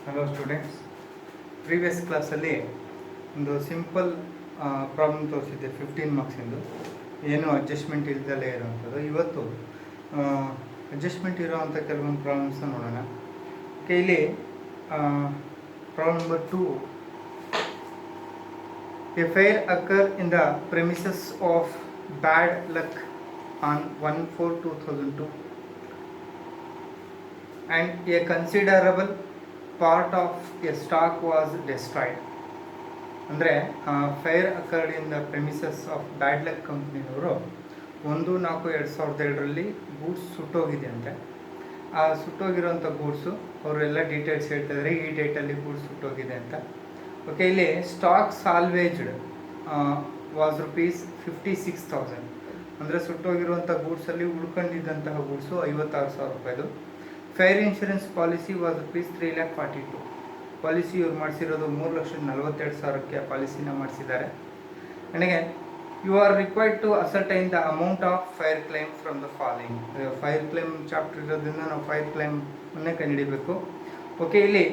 Hello students, previous ಕ್ಲಾಸಲ್ಲಿ ಒಂದು simple problem ತೋರಿಸಿದ್ದೆ 15 ಮಾರ್ಕ್ಸಿಂದು, ಏನು ಅಡ್ಜಸ್ಟ್ಮೆಂಟ್ ಇಲ್ದಲೇ ಇರೋವಂಥದ್ದು. ಇವತ್ತು ಅಡ್ಜಸ್ಟ್ಮೆಂಟ್ ಇರೋವಂಥ ಕೆಲವೊಂದು ಪ್ರಾಬ್ಲಮ್ಸ್ನ ನೋಡೋಣ. ಓಕೆ, ಇಲ್ಲಿ problem number 2. A fire occur in the premises of bad luck on 1/4/2002 and a considerable part of a stock was destroyed. ಅಂದರೆ fire occurred in the premises of bad luck ಕಂಪ್ನಿಯವರು 1/4/2002 goods ಸುಟ್ಟೋಗಿದೆ ಅಂತೆ. ಆ ಸುಟ್ಟೋಗಿರೋಂಥ goods ಅವರೆಲ್ಲ details ಹೇಳ್ತಾಯಿದ್ದಾರೆ, ಈ ಡೇಟಲ್ಲಿ goods ಸುಟ್ಟೋಗಿದೆ ಅಂತ. Okay, ಇಲ್ಲಿ stock ಸಾಲ್ವೇಜ್ಡ್ was ₹56,000. ಅಂದರೆ ಸುಟ್ಟೋಗಿರುವಂಥ ಗೂಡ್ಸಲ್ಲಿ ಉಳ್ಕೊಂಡಿದ್ದಂತಹ ಗೂಡ್ಸು 56,000 ರೂಪಾಯಿದು. Fire insurance policy was ₹3,42,000. Policy ಇವ್ರು ಮಾಡಿಸಿರೋದು 3,42,000ಕ್ಕೆ ಪಾಲಿಸಿನ ಮಾಡಿಸಿದ್ದಾರೆ. ನನಗೆ you are required to ascertain the amount of fire claim from the following. Fire claim chapter ಇರೋದ್ರಿಂದ ನಾವು ಫೈರ್ ಕ್ಲೈಮನ್ನೇ ಕಂಡುಹಿಡಿಬೇಕು. ಓಕೆ, ಇಲ್ಲಿ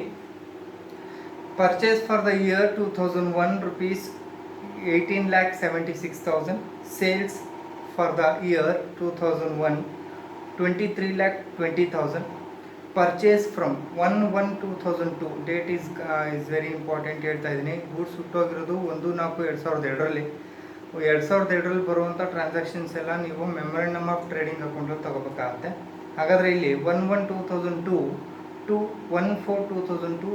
purchase for the year 2001 ₹18,76,000. Sales for the year 2001 ₹23,20,000. Purchase from 1/1/2002 date is very important ಹೇಳ್ತಾ ಇದ್ದೀನಿ. Goods ಸುಟ್ಟೋಗಿರೋದು 1/4/2002. 2002 ಬರುವಂಥ transactions ಎಲ್ಲ ನೀವು ಮೆಮೊರಂಡಮ್ ಆಫ್ ಟ್ರೇಡಿಂಗ್ ಅಕೌಂಟಲ್ಲಿ ತಗೋಬೇಕಾಗತ್ತೆ. ಹಾಗಾದರೆ ಇಲ್ಲಿ 1/1/2002 to 1/4/2002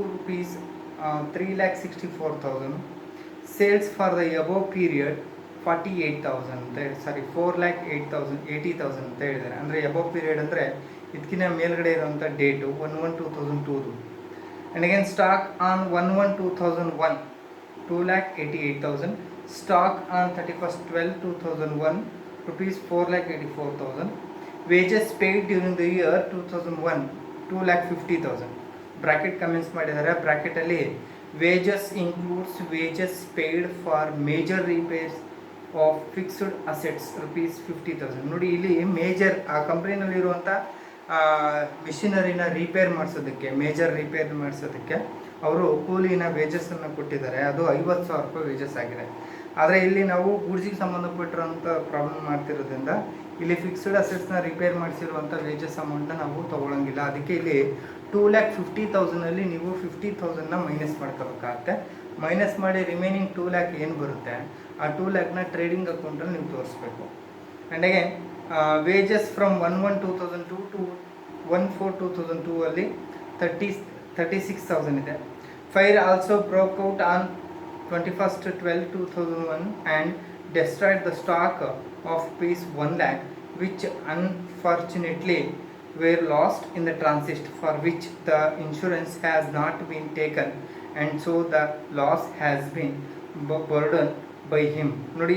₹3,64,000. Sales for the above period 48,000 ಅಂತ ಹೇಳಿ, ಸಾರಿ 4,80,000 ಅಂತ ಹೇಳಿದ್ದಾರೆ. ಅಂದರೆ ಅಬೋವ್ ಪೀರಿಯಡ್ ಅಂದರೆ ಇದಕ್ಕಿಂತ ಮೇಲ್ಗಡೆ ಇರುವಂಥ date 1/1/2002. And again stock on 1/1/2001 2,88,000. Stock on 31/12/2001 ₹4,84,000. Wages paid during the year 2001 2,50,000. Bracket comments ಮಾಡಿದ್ದಾರೆ. ಬ್ರ್ಯಾಕೆಟಲ್ಲಿ wages includes wages paid for major repairs of fixed assets ₹50,000. ನೋಡಿ, ಇಲ್ಲಿ ಮೇಜರ್ ಆ ಕಂಪ್ನಿನಲ್ಲಿರುವಂಥ ಮಿಷಿನರಿನ ರಿಪೇರ್ ಮಾಡಿಸೋದಕ್ಕೆ, ಮೇಜರ್ ರಿಪೇರ್ ಮಾಡಿಸೋದಕ್ಕೆ ಅವರು ಕೂಲಿನ ವೇಜಸ್ಸನ್ನು ಕೊಟ್ಟಿದ್ದಾರೆ. ಅದು 50,000 ರೂಪಾಯಿ ವೇಜಸ್ ಆಗಿದೆ. ಆದರೆ ಇಲ್ಲಿ ನಾವು ಗೂಡ್ಸಿಗೆ ಸಂಬಂಧಪಟ್ಟಿರೋಂಥ ಪ್ರಾಬ್ಲಮ್ ಮಾಡ್ತಿರೋದ್ರಿಂದ ಇಲ್ಲಿ ಫಿಕ್ಸ್ಡ್ ಅಸೆಟ್ಸ್ನ ರಿಪೇರ್ ಮಾಡಿಸಿರುವಂಥ ವೇಜಸ್ ಅಮೌಂಟ್ನ ನಾವು ತೊಗೊಳಂಗಿಲ್ಲ. ಅದಕ್ಕೆ ಇಲ್ಲಿ 2,50,000ಅಲ್ಲಿ ನೀವು 50,000ನ ಮೈನಸ್ ಮಾಡ್ಕೋಬೇಕಾಗತ್ತೆ. ಮೈನಸ್ ಮಾಡಿ ರಿಮೈನಿಂಗ್ 2,00,000 ಏನು ಬರುತ್ತೆ, ಆ 2,00,000ನ ಟ್ರೇಡಿಂಗ್ ಅಕೌಂಟಲ್ಲಿ ನೀವು ತೋರಿಸ್ಬೇಕು. And again wages from 1/1/2002 to 1/4/2002 ಅಲ್ಲಿ 36,000 ಇದೆ. Fire also broke out on 21/12/2001 and destroyed the stock of ₹1,00,000 which unfortunately were lost in the transit for which the insurance has not been taken and so the loss has been burdened by him. ನೋಡಿ,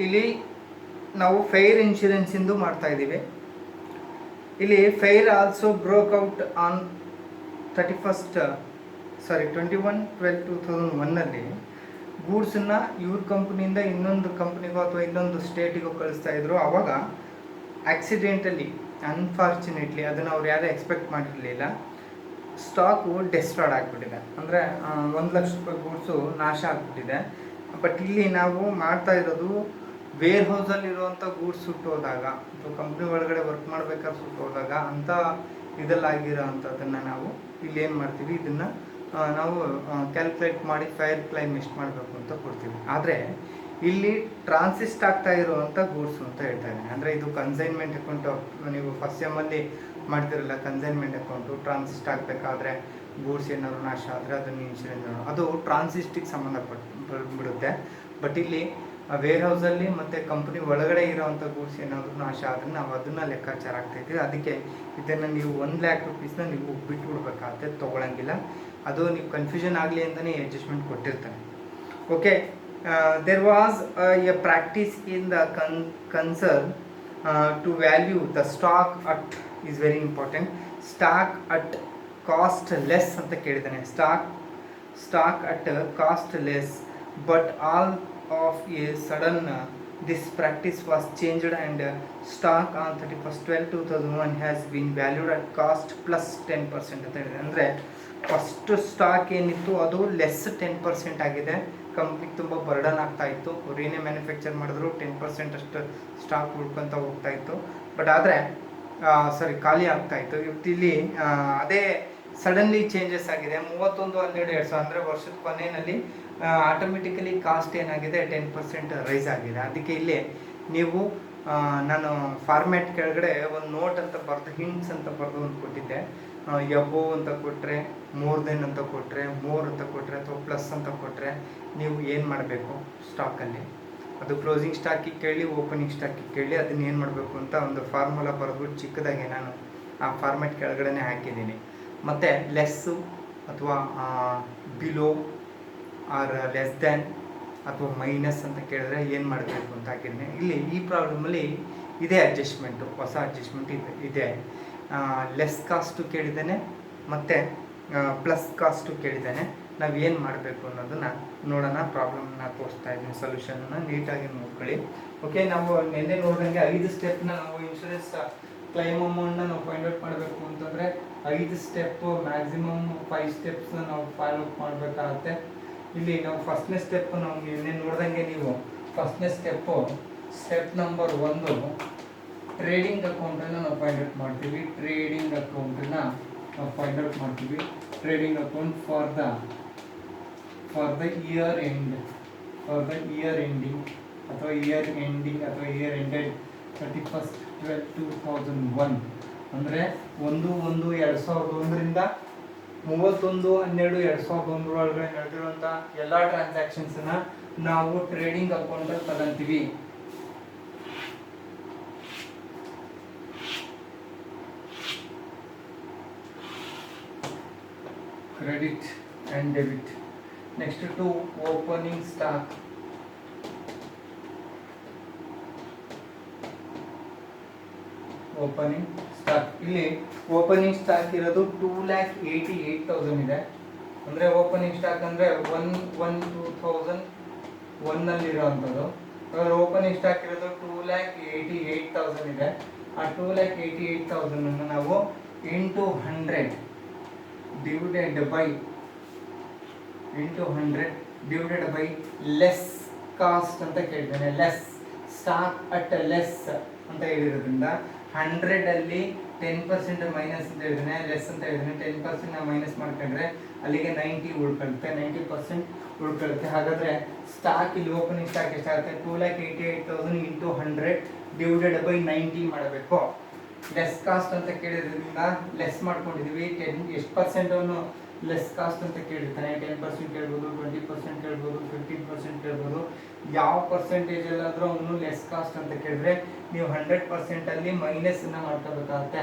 ಇಲ್ಲಿ ನಾವು fire insurance ಇಂದು ಮಾಡ್ತಾ ಇದ್ದೀವಿ. ಇಲ್ಲಿ fire also broke out on 21/12/2001 ಗೂಡ್ಸನ್ನು ಇವ್ರ ಕಂಪ್ನಿಯಿಂದ ಇನ್ನೊಂದು ಕಂಪ್ನಿಗೋ ಅಥವಾ ಇನ್ನೊಂದು ಸ್ಟೇಟಿಗೋ ಕಳಿಸ್ತಾ ಇದ್ರು. ಆವಾಗ ಆಕ್ಸಿಡೆಂಟಲಿ, ಅನ್ಫಾರ್ಚುನೇಟ್ಲಿ, ಅದನ್ನು ಅವ್ರು ಯಾರೂ ಎಕ್ಸ್ಪೆಕ್ಟ್ ಮಾಡಿರಲಿಲ್ಲ, ಸ್ಟಾಕು ಡೆಸ್ಟ್ರಾಯ್ಡ್ ಆಗಿಬಿಟ್ಟಿದೆ. ಅಂದರೆ 1,00,000 ರೂಪಾಯಿ ಗೂಡ್ಸು ನಾಶ ಆಗಿಬಿಟ್ಟಿದೆ. ಬಟ್ ಇಲ್ಲಿ ನಾವು ಮಾಡ್ತಾ ಇರೋದು ವೇರ್ ಹೌಸಲ್ಲಿರುವಂಥ ಗೂಡ್ಸ್ ಸುಟ್ಟೋದಾಗ ಅಥವಾ ಕಂಪ್ನಿ ಒಳಗಡೆ ವರ್ಕ್ ಮಾಡಬೇಕಾದ್ರೆ ಸುಟ್ಟೋದಾಗ ಅಂಥ ಇದಲ್ಲಾಗಿರೋ ಅಂಥದ್ದನ್ನು ನಾವು ಇಲ್ಲಿ ಏನು ಮಾಡ್ತೀವಿ, ಇದನ್ನು ನಾವು ಕ್ಯಾಲ್ಕುಲೇಟ್ ಮಾಡಿ ಫೈರ್ ಕ್ಲೈಮ್ ಎಷ್ಟು ಮಾಡಬೇಕು ಅಂತ ಕೊಡ್ತೀವಿ. ಆದರೆ ಇಲ್ಲಿ ಟ್ರಾನ್ಸಿಸ್ಟ್ ಆಗ್ತಾ ಇರುವಂಥ ಗೂಡ್ಸು ಅಂತ ಹೇಳ್ತಾ ಇದ್ದೀನಿ. ಅಂದರೆ ಇದು ಕನ್ಸೈನ್ಮೆಂಟ್ ಅಕೌಂಟು, ನೀವು ಫಸ್ಟ್ ಸೆಮ್ಮಲ್ಲಿ ಮಾಡ್ತಿರಲ್ಲ ಕನ್ಸೈನ್ಮೆಂಟ್ ಅಕೌಂಟು, ಟ್ರಾನ್ಸಿಸ್ಟ್ ಆಗಬೇಕಾದ್ರೆ ಗೂಡ್ಸ್ ಏನಾದ್ರು ನಾಶ ಆದರೆ ಅದನ್ನು ಇನ್ಶೂರೆನ್ಸ್, ಅದು ಟ್ರಾನ್ಸಿಸ್ಟಿಗೆ ಸಂಬಂಧಪಟ್ಬಿಡುತ್ತೆ. ಬಟ್ ಇಲ್ಲಿ ವೇರ್ ಹೌಸಲ್ಲಿ ಮತ್ತು ಕಂಪ್ನಿ ಒಳಗಡೆ ಇರೋವಂಥ ಗೂಡ್ಸ್ ಏನಾದರೂ ನಾಶ ಆದರೆ ನಾವು ಅದನ್ನು ಲೆಕ್ಕಾಚಾರ ಆಗ್ತಾಯಿದ್ದೀವಿ. ಅದಕ್ಕೆ ಇದನ್ನು ನೀವು 1,00,000 ನೀವು ಬಿಟ್ಬಿಡ್ಬೇಕಾಗುತ್ತೆ, ತೊಗೊಳಂಗಿಲ್ಲ. ಅದು ನೀವು ಕನ್ಫ್ಯೂಷನ್ ಆಗಲಿ ಅಂತಲೇ ಅಡ್ಜಸ್ಟ್ಮೆಂಟ್ ಕೊಟ್ಟಿರ್ತಾನೆ. Okay, there was a practice in the concern to value the stock at is very important. Stock at cost less ಅಂತ ಕೇಳಿದ್ದಾನೆ. stock at cost less, but all of a sudden this practice was changed and stock on 31/12/2001 has been valued at cost plus 10% ಅಂತ ಹೇಳಿದೆ. ಅಂದರೆ first stock ಏನಿತ್ತು ಅದು less 10% ಆಗಿದೆ. ಕಂಪ್ನಿಗೆ ತುಂಬ burden ಆಗ್ತಾ ಇತ್ತು. ಅವ್ರು ಏನೇ ಮ್ಯಾನುಫ್ಯಾಕ್ಚರ್ ಮಾಡಿದ್ರು 10% ಅಷ್ಟು ಸ್ಟಾಕ್ ಉಳ್ಕೊತ ಹೋಗ್ತಾ ಇತ್ತು. ಬಟ್ ಆದರೆ ಖಾಲಿ ಆಗ್ತಾ ಇತ್ತು. ಇವತ್ತು ಇಲ್ಲಿ ಅದೇ ಸಡನ್ಲಿ ಚೇಂಜಸ್ ಆಗಿದೆ. 31/12/2000 ಅಂದರೆ ವರ್ಷದ ಕೊನೆಯಲ್ಲಿ ಆಟೋಮೆಟಿಕಲಿ ಕಾಸ್ಟ್ ಏನಾಗಿದೆ 10% ರೈಸ್ ಆಗಿದೆ. ಅದಕ್ಕೆ ಇಲ್ಲಿ ನೀವು ನಾನು ಫಾರ್ಮ್ಯಾಟ್ ಕೆಳಗಡೆ ಒಂದು ನೋಟ್ ಅಂತ ಬರೆದು ಹಿಂಟ್ಸ್ ಅಂತ ಬರೆದು ಒಂದು ಕೊಟ್ಟಿದ್ದೆ. ಎಬೋ ಅಂತ ಕೊಟ್ಟರೆ, ಮೋರ್ ದೆನ್ ಅಂತ ಕೊಟ್ಟರೆ, ಮೋರ್ ಅಂತ ಕೊಟ್ಟರೆ ಅಥವಾ ಪ್ಲಸ್ ಅಂತ ಕೊಟ್ಟರೆ ನೀವು ಏನು ಮಾಡಬೇಕು ಸ್ಟಾಕಲ್ಲಿ, ಅದು ಕ್ಲೋಸಿಂಗ್ ಸ್ಟಾಕಿಗೆ ಕೇಳಿ ಓಪನಿಂಗ್ ಸ್ಟಾಕಿಗೆ ಕೇಳಿ ಅದನ್ನ ಏನು ಮಾಡಬೇಕು ಅಂತ ಒಂದು ಫಾರ್ಮುಲಾ ಬರೆದ್ಬಿಟ್ಟು ಚಿಕ್ಕದಾಗಿ ನಾನು ಆ ಫಾರ್ಮ್ಯಾಟ್ ಕೆಳಗಡೆ ಹಾಕಿದ್ದೀನಿ. ಮತ್ತು ಲೆಸ್ಸು ಅಥವಾ ಬಿಲೋ ಆರ್ ಲೆಸ್ ದ್ಯಾನ್ ಅಥವಾ ಮೈನಸ್ ಅಂತ ಕೇಳಿದ್ರೆ ಏನು ಮಾಡಬೇಕು ಅಂತ ಹಾಕಿದ್ದೀನಿ. ಇಲ್ಲಿ ಈ ಪ್ರಾಬ್ಲಮಲ್ಲಿ ಇದೇ ಅಡ್ಜಸ್ಟ್ಮೆಂಟು, ಹೊಸ ಅಡ್ಜಸ್ಟ್ಮೆಂಟ್ ಇದೆ. ಲೆಸ್ ಕಾಸ್ಟು ಕೇಳಿದ್ದೇನೆ ಮತ್ತು ಪ್ಲಸ್ ಕಾಸ್ಟು ಕೇಳಿದ್ದೇನೆ. ನಾವು ಏನು ಮಾಡಬೇಕು ಅನ್ನೋದನ್ನು ನೋಡೋಣ. ಪ್ರಾಬ್ಲಮ್ನ ತೋರಿಸ್ತಾ ಇದ್ದೀನಿ, ಸೊಲ್ಯೂಷನ್ನ ನೀಟಾಗಿ ನೋಡ್ಕೊಳ್ಳಿ. ಓಕೆ, ನಾವು ನಿನ್ನೆ ನೋಡಿದಂಗೆ 5 ಸ್ಟೆಪ್ನ ನಾವು ಇನ್ಶೂರೆನ್ಸ್ ಕ್ಲೈಮ್ ಅಮೌಂಟ್ನ ನಾವು ಫೈಂಡ್ ಔಟ್ ಮಾಡಬೇಕು ಅಂತಂದರೆ 5 ಸ್ಟೆಪ್ಪು, ಮ್ಯಾಕ್ಸಿಮಮ್ 5 ಸ್ಟೆಪ್ಸ್ನ ನಾವು ಫಾಲೋ ಅಪ್ ಮಾಡಬೇಕಾಗತ್ತೆ. ಇಲ್ಲಿ ನಾವು ಫಸ್ಟ್ನೇ ಸ್ಟೆಪ್ಪು ನಾವು ನಿನ್ನೆ ನೋಡ್ದಂಗೆ ನೀವು ಫಸ್ಟ್ನೇ ಸ್ಟೆಪ್ ನಂಬರ್ 1 ಟ್ರೇಡಿಂಗ್ ಅಕೌಂಟನ್ನು ನಾವು ಫೈಂಡ್ ಔಟ್ ಮಾಡ್ತೀವಿ. ಟ್ರೇಡಿಂಗ್ ಅಕೌಂಟನ್ನು ನಾವು ಫೈಂಡ್ ಔಟ್ ಮಾಡ್ತೀವಿ. Trading account for the year ending ಅಥವಾ ಇಯರ್ ಎಂಡೆಡ್ 31/12/2001 ಅಂದರೆ 1/1/2001ರಿಂದ 31/12/2001 ಒಳಗಡೆ ನಡೆದಿರುವಂಥ ಎಲ್ಲ ಟ್ರಾನ್ಸಾಕ್ಷನ್ಸನ್ನು ನಾವು ಟ್ರೇಡಿಂಗ್ ಅಕೌಂಟಲ್ಲಿ ತಗೊಂತೀವಿ. Credit and debit. Next to opening stock. ಇಲ್ಲಿ ಓಪನಿಂಗ್ ಸ್ಟಾಕ್ ಇರೋದು 2,88,000 ಇದೆ. ಅಂದರೆ ಓಪನಿಂಗ್ ಸ್ಟಾಕ್ ಅಂದರೆ 1/1/2001 ಇರೋವಂಥದ್ದು. ಓಪನಿಂಗ್ ಸ್ಟಾಕ್ ಇರೋದು 2,88,000 ಇದೆ. ಆ 2,88,000 ನಾವು into 100 divided by less cost ಅಂತ ಕೇಳಿದ್ದೇನೆ. ಲೆಸ್ ಸ್ಟಾಕ್ ಅಟ್ ಲೆಸ್ ಅಂತ ಹೇಳಿರೋದ್ರಿಂದ 100ಅಲ್ಲಿ 10% ಮೈನಸ್ ಅಂತ ಹೇಳಿದ್ದೇನೆ, ಲೆಸ್ ಅಂತ ಹೇಳಿದ್ದೇನೆ. 10% ಮೈನಸ್ ಮಾಡ್ಕೊಂಡ್ರೆ ಅಲ್ಲಿಗೆ 90 ಉಳ್ಕೊಳ್ಳುತ್ತೆ, 90% ಉಳ್ಕೊಳ್ಳುತ್ತೆ. ಹಾಗಾದರೆ ಸ್ಟಾಕ್ ಇಲ್ಲಿ ಓಪನಿಂಗ್ ಸ್ಟಾಕ್ ಎಷ್ಟಾಗುತ್ತೆ? 2,88,000 ಇಂಟು 100 ಡಿವೈಡೆಡ್ ಬೈ 90 ಮಾಡಬೇಕು. ಲೆಸ್ ಕಾಸ್ಟ್ ಅಂತ ಕೇಳಿದ್ರಿಂದ ಲೆಸ್ ಮಾಡ್ಕೊಂಡಿದ್ದೀವಿ. ಎಷ್ಟು ಪರ್ಸೆಂಟನ್ನು ಲೆಸ್ ಕಾಸ್ಟ್ ಅಂತ ಕೇಳಿರ್ತಾನೆ? 10% ಕೇಳ್ಬೋದು, 20% ಕೇಳ್ಬೋದು, 15% ಕೇಳ್ಬೋದು. ಯಾವ ಪರ್ಸೆಂಟೇಜಲ್ಲಾದರೂ ಅವನು ಲೆಸ್ ಕಾಸ್ಟ್ ಅಂತ ಕೇಳಿದ್ರೆ ನೀವು 100%ಅಲ್ಲಿ ಮೈನಸನ್ನು ಮಾಡ್ಕೋಬೇಕಾಗುತ್ತೆ.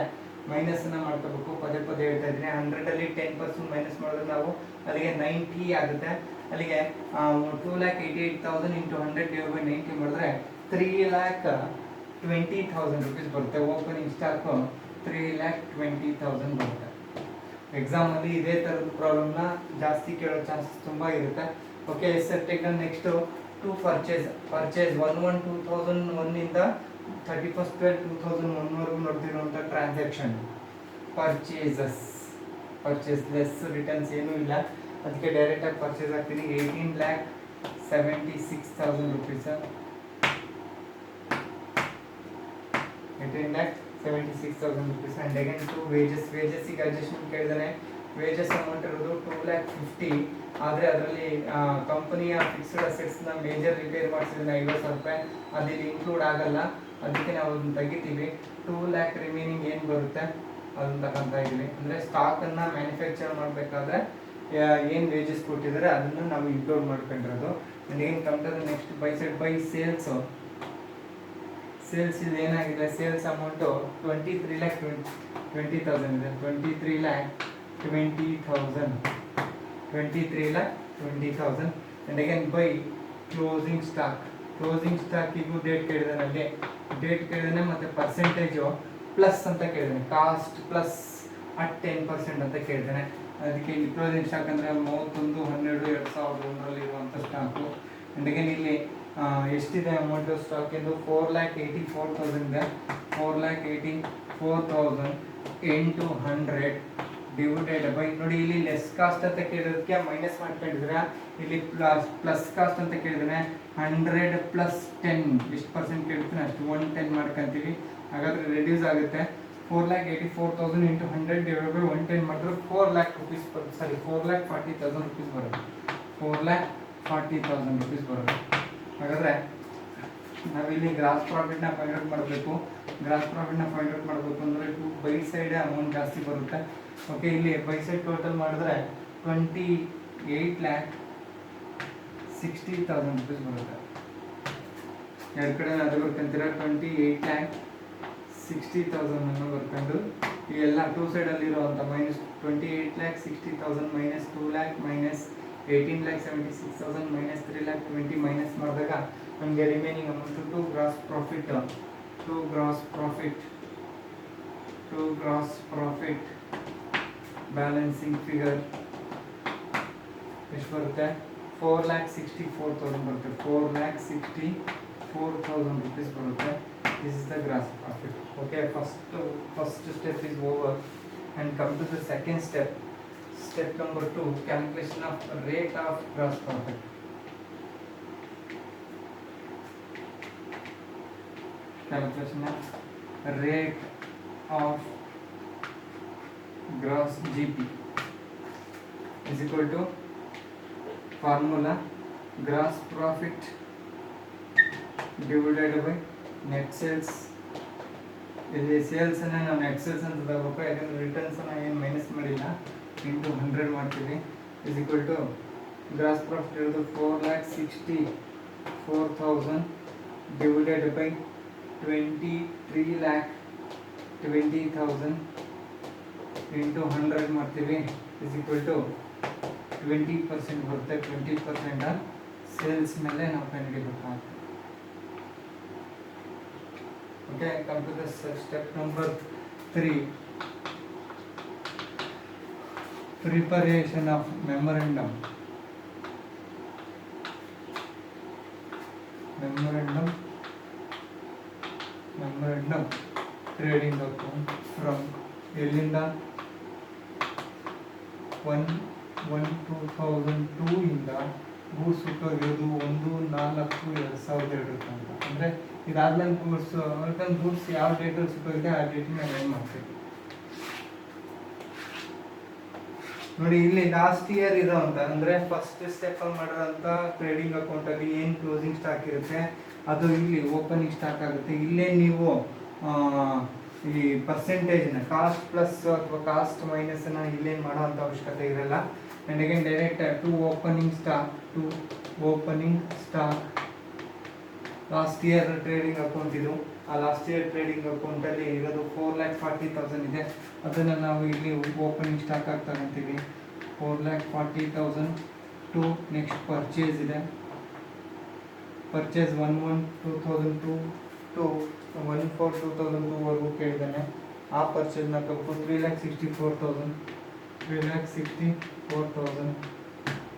ಪದೇ ಹೇಳ್ತಾ ಇದ್ದೀನಿ. 100ಅಲ್ಲಿ 10% ಮೈನಸ್ ಮಾಡಿದ್ರೆ ನಾವು ಅಲ್ಲಿಗೆ 90 ಆಗುತ್ತೆ. ಅಲ್ಲಿಗೆ 2,88,000 ಇಂಟು 100 ಡಿವೈಡ್ ಬೈ 90 ಮಾಡಿದ್ರೆ 3,20,000 rupees ಬರುತ್ತೆ. ಓಪನಿಂಗ್ ಸ್ಟಾಕು 3,20,000 ಬರುತ್ತೆ. ಎಕ್ಸಾಮಲ್ಲಿ ಇದೇ ಥರದ ಪ್ರಾಬ್ಲಮ್ನ ಜಾಸ್ತಿ ಕೇಳೋ ಚಾನ್ಸಸ್ ತುಂಬ ಇರುತ್ತೆ. Okay sir, take next to purchase 1/1/2001 31/12/2001 ನಡೆದಿರುವಂಥ ಟ್ರಾನ್ಸಾಕ್ಷನ್ ಪರ್ಚೇಸ್ ಲೆಸ್ ರಿಟರ್ನ್ಸ್ ಏನೂ ಇಲ್ಲ. ಅದಕ್ಕೆ ಡೈರೆಕ್ಟಾಗಿ ಪರ್ಚೇಸ್ ಆಗ್ತೀನಿ. 18,76,000 rupees. 18,76,000 rupees. And again to ವೇಜಸ್ಸಿಗೆ ಅಡ್ಜಸ್ಟ್ಮೆಂಟ್ ಕೇಳಿದಾನೆ. ವೇಜಸ್ ಅಮೌಂಟ್ ಇರೋದು 2,50,000. ಆದರೆ ಅದರಲ್ಲಿ ಕಂಪನಿಯ ಫಿಕ್ಸ್ಡ್ ಅಸೆಟ್ಸ್ನ ಮೇಜರ್ ರಿಪೇರ್ ಮಾಡಿಸಿದ್ರೆ 50,000 ರೂಪಾಯಿ, ಅದಿಲ್ಲಿ ಇನ್ಕ್ಲೂಡ್ ಆಗಲ್ಲ. ಅದಕ್ಕೆ ನಾವು ಅದನ್ನು ತೆಗಿತೀವಿ. 2,00,000 ರಿಮೈನಿಂಗ್ ಏನು ಬರುತ್ತೆ ಅದನ್ನು ತಗೊಂತ ಇದ್ದೀವಿ. ಅಂದರೆ ಸ್ಟಾಕನ್ನು ಮ್ಯಾನುಫ್ಯಾಕ್ಚರ್ ಮಾಡಬೇಕಾದ್ರೆ ಏನು ವೇಜಸ್ ಕೊಟ್ಟಿದ್ದಾರೆ ಅದನ್ನು ನಾವು ಇನ್ಕ್ಲೂಡ್ ಮಾಡ್ಕೊಂಡಿರೋದು. ಏನು computer next by sales. Sales ಇದು ಏನಾಗಿದೆ? ಸೇಲ್ಸ್ ಅಮೌಂಟು 23,20,000 ಇದೆ. 23,20,000 ಆ್ಯಂಡ್ ಅಗೇನ್ ಬೈ ಕ್ಲೋಸಿಂಗ್ ಸ್ಟಾಕಿಗೂ ಡೇಟ್ ಕೇಳಿದಾನೆ. ಮತ್ತು ಪರ್ಸೆಂಟೇಜು ಪ್ಲಸ್ ಅಂತ ಕೇಳಿದ್ದಾನೆ. ಕಾಸ್ಟ್ ಪ್ಲಸ್ ಅಟ್ 10% ಅಂತ ಕೇಳಿದ್ದಾನೆ. ಅದಕ್ಕೆ ಇಲ್ಲಿ ಕ್ಲೋಸಿಂಗ್ ಸ್ಟಾಕ್ ಅಂದರೆ 31/12/2001 ಇರುವಂಥ ಸ್ಟಾಕು. ಆ್ಯಂಡ್ ಅಗೇನ್ ಇಲ್ಲಿ ಎಷ್ಟಿದೆ ಅಮೌಂಟು ಸ್ಟಾಕಿಂದು 4,84,000 ಇದೆ. 4,84,000 ಇಂಟು 100 ಡಿವೈಡೆಡ್ ಬೈ, ನೋಡಿ ಇಲ್ಲಿ ಲೆಸ್ ಕಾಸ್ಟ್ ಅಂತ ಕೇಳಿರೋದಕ್ಕೆ ಮೈನಸ್ ಮಾಡ್ಕೊಂಡಿದ್ರೆ, ಇಲ್ಲಿ ಪ್ಲಸ್ ಕಾಸ್ಟ್ ಅಂತ ಕೇಳಿದ್ರೆ 100 ಪ್ಲಸ್ 10 ಎಷ್ಟು ಪರ್ಸೆಂಟ್ ಕೇಳ್ತೀನಿ ಅಷ್ಟು 110 ಮಾಡ್ಕೊಂತೀವಿ. ಹಾಗಾದ್ರೆ ರೆಡ್ಯೂಸ್ ಆಗುತ್ತೆ. 4,84,000 ಇಂಟು 100 ಡಿವೈಡ್ ಬೈ 110 ಮಾಡಿದ್ರೆ 4 lakh rupees 4,40,000 rupees ಬರುತ್ತೆ. 4,40,000 rupees ಬರುತ್ತೆ. ಹಾಗಾದರೆ ನಾವಿಲ್ಲಿ ಗ್ರಾಸ್ ಪ್ರಾಫಿಟ್ನ ಫೈಂಡ್ ಔಟ್ ಮಾಡಬೇಕು. ಗ್ರಾಸ್ ಪ್ರಾಫಿಟ್ನ ಫೈಂಡ್ ಔಟ್ ಮಾಡಬೇಕು ಅಂದರೆ ಬೈ ಸೈಡ್ ಅಮೌಂಟ್ ಜಾಸ್ತಿ ಬರುತ್ತೆ. ಓಕೆ, ಇಲ್ಲಿ ಬೈ ಸೈಡ್ ಟೋಟಲ್ ಮಾಡಿದ್ರೆ 28,60,000 rupees ಬರುತ್ತೆ. ಎರಡು ಕಡೆ ಅದು ಬರ್ಕೊಂತೀರ 28,60,000 ಅನ್ನು ಬರ್ಕೊಂಡು ಈ ಎಲ್ಲ ಟೂ ಸೈಡಲ್ಲಿರುವಂಥ minus 28,60,000 minus 2 lakh minus 18,76,000 minus 3,20,000 minus ಮಾಡಿದಾಗ ನಮಗೆ remaining amount to gross profit balancing figure ಎಷ್ಟು ಬರುತ್ತೆ? 4,64,000 ಬರುತ್ತೆ. 4,64,000 rupees ಬರುತ್ತೆ. This is the gross profit. Okay, first step is over and come to the second step. Step number 2, calculation of rate of gross profit. Calculation of rate of gross GP is equal to formula gross profit divided by net sales. ಇಲ್ಲಿ ಸೇಲ್ಸನ್ನು ನಾವು net sales ಅಂತ ತಗೋಬೇಕು, ಯಾಕಂದರೆ ರಿಟರ್ನ್ಸನ್ನು ಏನು minus ಮಾಡಿಲ್ಲ, into 100 ಮಾಡ್ತೀವಿ. Is equal to gross profit ಇರೋದು 4,64,000 divided by 23,20,000 into 100 ಮಾಡ್ತೀವಿ. ಇಸ್ ಈಕ್ವಲ್ ಟು 20% ಬರುತ್ತೆ. 20% ಸೇಲ್ಸ್ ಮೇಲೆ ನಾವು ಕಂಡುಹಿಡಿಯಬೇಕಾಗುತ್ತೆ. Okay, come to the step number 3, preparation of memorandum trading account from ಎಲ್ಲಿಂದ 1/1/2002 ಇಂದ ಗೂಡ್ಸ್ ಹುಟ್ಟೋಗಿರೋದು 1/4/2002 ಅಂತ. ಅಂದರೆ ಇದಾದ್ಮೇಲೆ ಗೂಡ್ಸ್ ಯಾವ ಡೇಟಲ್ಲಿ ಸುಟ್ಟೋಗಿದೆ ಆ ಡೇಟನ್ನ ನಾವು ಏನು ಮಾಡ್ತೀವಿ ನೋಡಿ. ಇಲ್ಲಿ ಲಾಸ್ಟ್ ಇಯರ್ ಇರೋ ಅಂತ ಅಂದರೆ ಫಸ್ಟ್ ಸ್ಟೆಪ್ಪಲ್ಲಿ ಮಾಡಿರೋಂಥ ಟ್ರೇಡಿಂಗ್ ಅಕೌಂಟಲ್ಲಿ ಏನು ಕ್ಲೋಸಿಂಗ್ ಸ್ಟಾಕ್ ಇರುತ್ತೆ ಅದು ಇಲ್ಲಿ ಓಪನಿಂಗ್ ಸ್ಟಾಕ್ ಆಗುತ್ತೆ. ಇಲ್ಲೇ ನೀವು ಈ ಪರ್ಸೆಂಟೇಜ್ನ ಕಾಸ್ಟ್ ಪ್ಲಸ್ ಅಥವಾ ಕಾಸ್ಟ್ ಮೈನಸನ್ನು ಇಲ್ಲೇನು ಮಾಡೋ ಅಂಥ ಅವಶ್ಯಕತೆ ಇರಲ್ಲ. And again direct to opening stock last year trading account ಇದು. ಆ ಲಾಸ್ಟ್ ಇಯರ್ ಟ್ರೇಡಿಂಗ್ ಅಕೌಂಟಲ್ಲಿ ಇರೋದು 4,40,000 ಇದೆ. ಅದನ್ನು ನಾವು ಇಲ್ಲಿ ಓಪನಿಂಗ್ ಸ್ಟಾಕ್ ಆಗಿ ತಗೊತೀವಿ. 4,40,000 ಟು ನೆಕ್ಸ್ಟ್ ಪರ್ಚೇಸ್ ಇದೆ. ಪರ್ಚೇಸ್ 1/1/2002 ಟು 1/4/2002 ಕೇಳಿದ್ದಾನೆ. ಆ ಪರ್ಚೇಸ್ನ ತಗೊಂಡು 3,64,000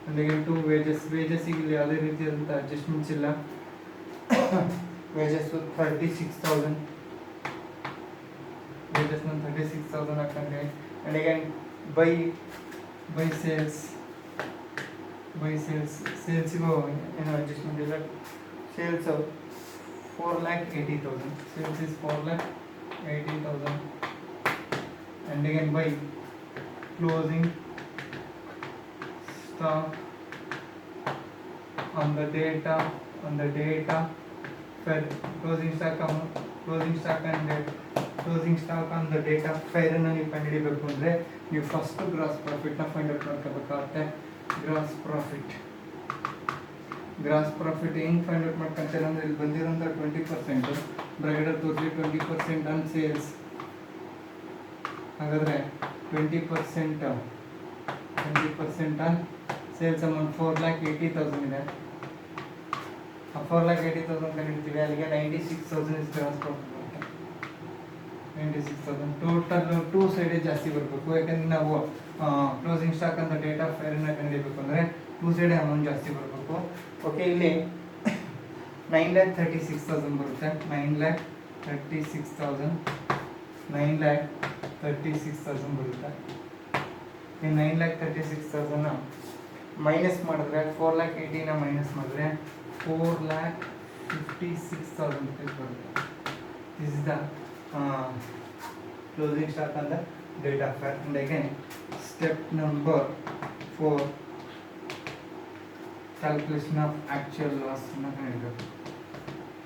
ಅಲ್ಲಿಗೆ ಟು ವೇಜಸ್ಸಿಗೆ ಇಲ್ಲಿ ಯಾವುದೇ ರೀತಿಯಾದಂಥ ಅಡ್ಜಸ್ಟ್ಮೆಂಟ್ಸ್ ಇಲ್ಲ. ವೇಜಸ್ 36,000 ವೇಜಸ್ನ 36,000 ಹಾಕೊಂಡ್ರೆ. ಆ್ಯಂಡ್ ಅಗೇನ್ ಬೈ ಸೇಲ್ಸಿಗೂ ಏನೋ ಅಡ್ಜಸ್ಟ್ಮೆಂಟ್ ಇಲ್ಲ. Sales 4,80,000. Sales is 4,80,000. And again by closing stock on the data fair. Closing stock on the data fair ಅನ್ನು ನೀವು ಕಂಡುಹಿಡಿಯಬೇಕು ಅಂದರೆ ನೀವು ಫಸ್ಟ್ ಗ್ರಾಸ್ ಪ್ರಾಫಿಟ್ನ ಫೈಂಡ್ ಔಟ್ ಮಾಡ್ಕೋಬೇಕಾಗುತ್ತೆ. ಗ್ರಾಸ್ ಪ್ರಾಫಿಟ್ ಹೆಂಗೆ ಫೈಂಡ್ ಔಟ್ ಮಾಡ್ಕೊಂತಾರೆ ಅಂದರೆ ಇಲ್ಲಿ ಬಂದಿರೋಂಥ 20% ಬ್ರಾಕೆಟಲ್ಲಿ ತೋರಿಸಿ 20% ಆನ್ ಸೇಲ್ಸ್. ಹಾಗಾದರೆ 20% ಆನ್ ಸೇಲ್ಸ್ ಅಮೌಂಟ್ 4,80,000 ಇದೆ. ಆ 4,80,000 ಕಂಡಿಡ್ತೀವಿ. ಅಲ್ಲಿಗೆ 96,000 ಇಸ್ ಗ್ರಾಸ್ ಪ್ರಾಫಿಟ್ ಬರುತ್ತೆ. 96,000 ಟೋಟಲ್ ಟೂ ಸೈಡೇ ಜಾಸ್ತಿ ಬರಬೇಕು. ಯಾಕಂದರೆ ನಾವು ಕ್ಲೋಸಿಂಗ್ ಸ್ಟಾಕ್ ಅಂತ ಡೇಟಾ ಫೇರನ್ನ ಕಂಡಿಡಬೇಕು ಅಂದರೆ ಟೂ ಸೈಡೇ ಅಮೌಂಟ್ ಜಾಸ್ತಿ ಬರಬೇಕು. ಓಕೆ, ಇಲ್ಲಿ 9,36,000 ಬರುತ್ತೆ. 9,36,000 ಬರುತ್ತೆ. ಈ 9,36,000 ಮೈನಸ್ ಮಾಡಿದ್ರೆ 4,80,000 ಮೈನಸ್ ಮಾಡಿದ್ರೆ 4,56,000 rupees ಬರುತ್ತೆ. This is the closing stock and the date of fair. And again, step number 4, calculation of actual loss.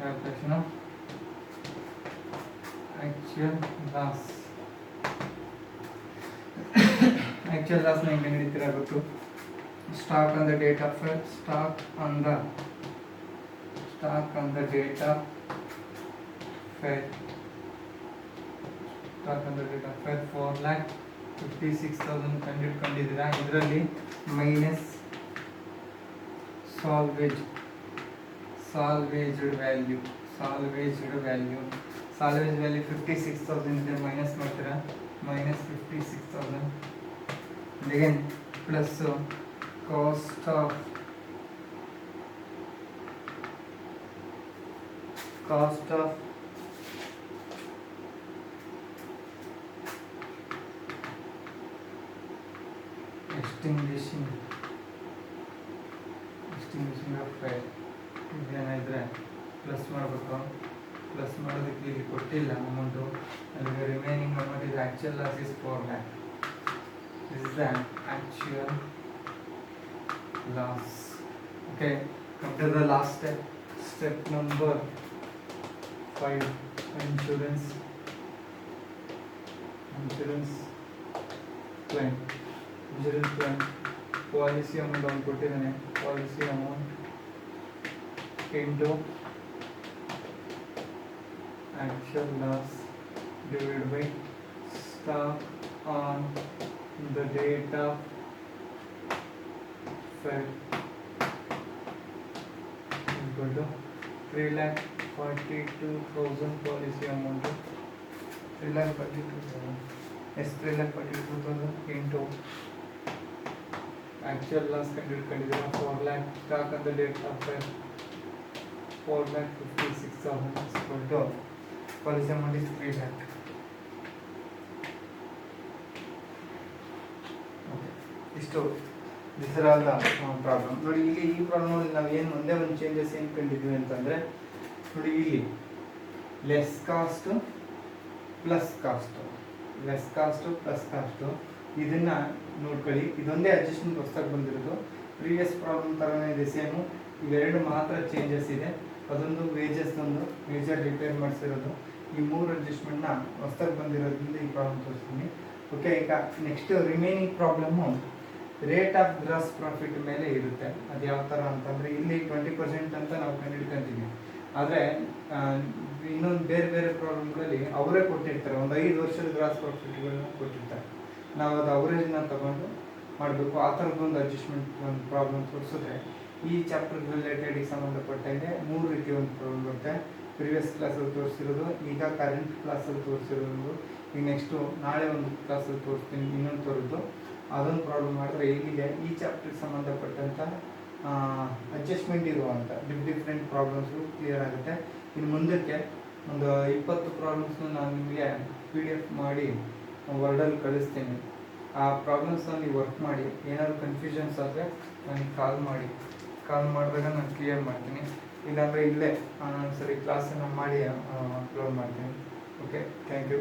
Calculation of actual loss. Actual loss na ಹೆಂಗೆ ನಡೀತೀರಾ ಗೊತ್ತು. Stock on the date of fair. Stock on the date of fair. Stock on the date of fair 4,56,000 ಕಂಡಿದ್ದೀರಾ. ಇದರಲ್ಲಿ minus salvaged value 56,000 ಇದೆ. Minus ಮಾಡ್ತೀರಾ, minus 56,000. again plus cost of extinguishing of fire. ಇದೇನಾಯಿದ್ರೆ plus ಮಾಡಬೇಕು. Plus ಮಾಡೋದಕ್ಕೆ ಇಲ್ಲಿ ಕೊಟ್ಟಿಲ್ಲ amount. ಅಲ್ಲಿಗೆ remaining amount is actual loss is 4 lakh. This is the actual loss. Okay, come to the last step. Step number 5, insurance claim. Policy amount on ಕೊಟ್ಟಿದ್ದಾನೆ. Policy amount into actual loss divided by stock on the date of fair equal to 3,42,000 policy amount. 3,42,000. Yes, 3,42,000 into actual loss ಕಂಡಿದ್ದೀರಾ 4 lakh. Stock on the date of fair 4,56,000 equal to policy amount is 3 lakh. Okay, ಇಷ್ಟು this are all the problem. ನೋಡಿ ಇಲ್ಲಿ ಈ problem ನಾವು ಏನು ಒಂದೇ ಒಂದು changes ಏನು ಕಂಡಿದ್ವಿ ಅಂತಂದರೆ, ನೋಡಿ ಇಲ್ಲಿ ಲೆಸ್ ಕಾಸ್ಟು ಪ್ಲಸ್ ಕಾಸ್ಟು ಇದನ್ನು ನೋಡ್ಕೊಳ್ಳಿ. ಇದೊಂದೇ ಅಡ್ಜಸ್ಟ್ಮೆಂಟ್ ಹೊಸದಾಗಿ ಬಂದಿರೋದು. ಪ್ರೀವಿಯಸ್ ಪ್ರಾಬ್ಲಮ್ ಥರನೇ ಇದೆ, ಸೇಮು. ಇವೆರಡು ಮಾತ್ರ ಚೇಂಜಸ್ ಇದೆ. ಅದೊಂದು ವೇಜಸ್ ಒಂದು ಮೇಜರ್ ರಿಪೇರ್ ಮಾಡಿಸಿರೋದು. ಈ 3 ಅಡ್ಜಸ್ಟ್ಮೆಂಟ್ನ ಹೊಸದಾಗಿ ಬಂದಿರೋದ್ರಿಂದ ಈ ಪ್ರಾಬ್ಲಮ್ ತೋರಿಸ್ತೀನಿ. ಓಕೆ, ಈಗ next remaining problem rate of gross profit ಮೇಲೆ ಇರುತ್ತೆ. ಅದು ಯಾವ ಥರ ಅಂತಂದರೆ, ಇಲ್ಲಿ 20% ಅಂತ ನಾವು ಕಂಡುಹಿಡ್ಕೊಂತೀವಿ. ಆದರೆ ಇನ್ನೊಂದು ಬೇರೆ ಪ್ರಾಬ್ಲಮ್ಗಳಲ್ಲಿ ಅವರೇ ಕೊಟ್ಟಿರ್ತಾರೆ, ಒಂದು 5 ವರ್ಷದ ಗ್ರಾಸ್ ಪ್ರಾಫಿಟ್ಗಳನ್ನ ಕೊಟ್ಟಿರ್ತಾರೆ. ನಾವು ಅದು ಅವರೇಜ್ನ ತಗೊಂಡು ಮಾಡಬೇಕು. ಆ ಥರದ್ದೊಂದು ಅಡ್ಜಸ್ಟ್ಮೆಂಟ್ ಒಂದು ಪ್ರಾಬ್ಲಮ್ ತೋರಿಸಿದ್ರೆ ಈ ಚಾಪ್ಟರ್ ರಿಲೇಟೆಡಿಗೆ ಸಂಬಂಧಪಟ್ಟಂಗೆ 3 ರೀತಿಯ ಒಂದು ಪ್ರಾಬ್ಲಮ್ ಬರುತ್ತೆ. ಪ್ರಿವಿಯಸ್ ಕ್ಲಾಸಲ್ಲಿ ತೋರಿಸಿರೋದು, ಈಗ ಕರೆಂಟ್ ಕ್ಲಾಸಲ್ಲಿ ತೋರಿಸಿರೋದು, ಈಗ ನೆಕ್ಸ್ಟು ನಾಳೆ ಒಂದು ಕ್ಲಾಸಲ್ಲಿ ತೋರಿಸ್ತೀನಿ ಇನ್ನೊಂದು ಥರದ್ದು. ಅದೊಂದು ಪ್ರಾಬ್ಲಮ್ ಮಾಡಿದ್ರೆ ಇಲ್ಲಿಗೆ ಈ ಚಾಪ್ಟರ್ಗೆ ಸಂಬಂಧಪಟ್ಟಂಥ ಅಡ್ಜಸ್ಟ್ಮೆಂಟ್ ಇರುವಂಥ ಡಿಫ್ರೆಂಟ್ ಪ್ರಾಬ್ಲಮ್ಸು ಕ್ಲಿಯರ್ ಆಗುತ್ತೆ. ಇನ್ನು ಮುಂದಕ್ಕೆ ಒಂದು 20 ಪ್ರಾಬ್ಲಮ್ಸ್ನ ನಾನು ನಿಮಗೆ PDF ಮಾಡಿ ವರ್ಡಲ್ಲಿ ಕಳಿಸ್ತೀನಿ. ಆ ಪ್ರಾಬ್ಲಮ್ಸ್ನ ನೀವು ವರ್ಕ್ ಮಾಡಿ. ಏನಾದರೂ ಕನ್ಫ್ಯೂಷನ್ಸ್ ಆದರೆ ನನಗೆ ಕಾಲ್ ಮಾಡಿದಾಗ ನಾನು ಕ್ಲಿಯರ್ ಮಾಡ್ತೀನಿ. ಇಲ್ಲಾಂದರೆ ಇಲ್ಲೇ ಸರಿ ಕ್ಲಾಸನ್ನು ಮಾಡಿ ಅಪ್ಲೋಡ್ ಮಾಡ್ತೀನಿ. Okay, thank you.